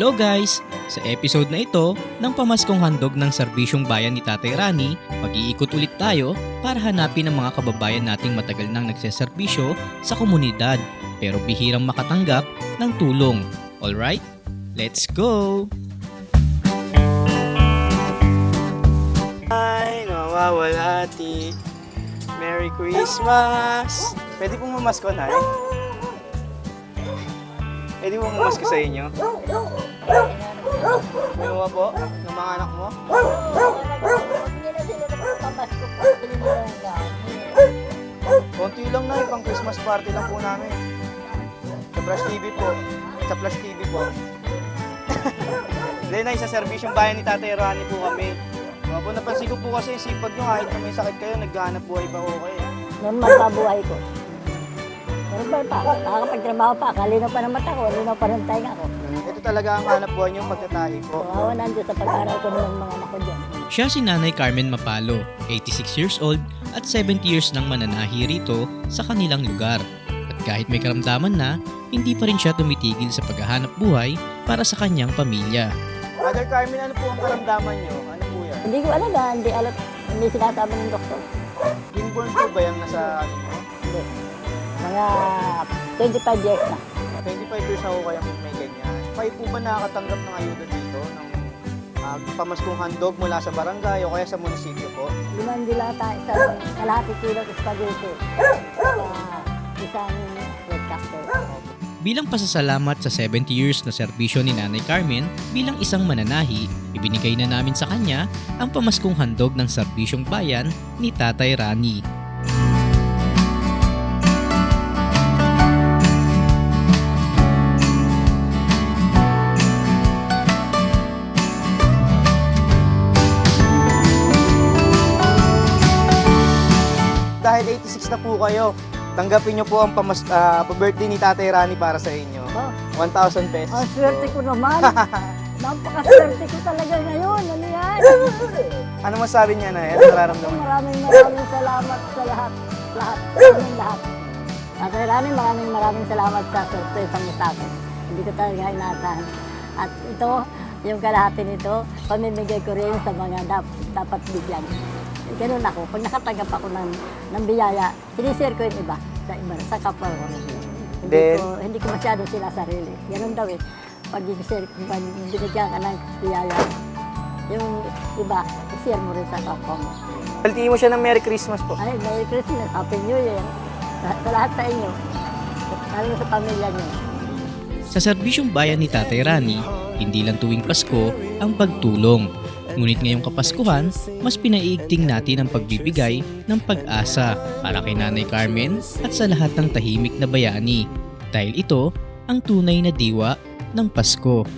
Hello guys! Sa episode na ito ng Pamaskong Handog ng Serbisyong Bayan ni Tatay Rani, mag-iikot ulit tayo para hanapin ang mga kababayan nating matagal nang nagseserbisyo sa komunidad pero bihirang makatanggap ng tulong. Alright? Let's go! Ay, nawawalati. Merry Christmas! Pwede pong mamasko na eh. Pwede pong mamasko sa inyo. Ano po? Ng mga anak mo? Konti lang na pang Christmas party lang po namin. Sa Flash TV po. Sa Flash TV po. Then ay sa Serbisyong Bayan ni Tatay Rani po kami. Po, napansin ko po kasi sipag nyo kahit na may sakit kayo, naghahanap buhay pa po kayo. Normal pa buhay ko. Normal pa. Nakakapagtrabaho pa. Kalinaw pa ng mata ko. Kalinaw pa ng tainga ko. Ito talaga ang hanap buhay nyo pagtatahi po. Kawawa nandiyo sa pag-aaral ko ng mga anak ko dyan. Siya si Nanay Carmen Mapalo, 86 years old at 70 years nang mananahi rito sa kanilang lugar. At kahit may karamdaman na, hindi pa rin siya tumitigil sa paghahanap buhay para sa kanyang pamilya. Mother Carmen, ano po ang karamdaman nyo? Ano po yan? Hindi ko alam na. Hindi alam. Hindi sinasabi ng doktor. Inborn po ba yan nasa ano nyo? Hindi. Mga 25 years na. 25 years ako kayang may ganyan. Kayo po ba nakakatanggap ng ayuda dito? Ng pamaskong handog mula sa barangay o kaya sa munisipyo po? Limandila tayo sa kalahati kilo spaghetti. Sa isang broadcaster. Bilang pasasalamat sa 70 years na serbisyo ni Nanay Carmen bilang isang mananahi, ibinigay na namin sa kanya ang pamaskong handog ng Serbisyong Bayan ni Tatay Rani. Dahil 86 na po kayo, tanggapin nyo po ang pa-birthday ni Tatay Rani para sa inyo. Oh, 1,000 pesos. ang swerte ko naman. Napakaswerte ko talaga ngayon. Ano yan? Ano masabi niya na? Ano nararamdaman niya? Maraming salamat sa lahat. Kaming lahat. Tatay Rani, maraming salamat sa surprise mo sa akin. Hindi ko talaga inaasahan. At ito, yung kalahati nito, pamimigay ko rin sa mga dapat bigyan. Ganun ako. Pag nakatanggap ako ng biyaya, sinishare ko yung iba sa kapwa ko. Hindi ko masyado sila sarili. Ganun daw eh. Pag binigyan ka ng biyaya, yung iba, i-share mo rin sa kapwa mo. Baltiin mo siya ng Merry Christmas po. Ay, Merry Christmas, Happy New Year. Sa lahat sa inyo, lalo sa pamilya niyo. Sa Serbisyong Bayan ni Tatay Rani, hindi lang tuwing Pasko ang pagtulong. Ngunit ngayong Kapaskuhan, mas pinaiigting natin ang pagbibigay ng pag-asa para kay Nanay Carmen at sa lahat ng tahimik na bayani. Dahil ito ang tunay na diwa ng Pasko.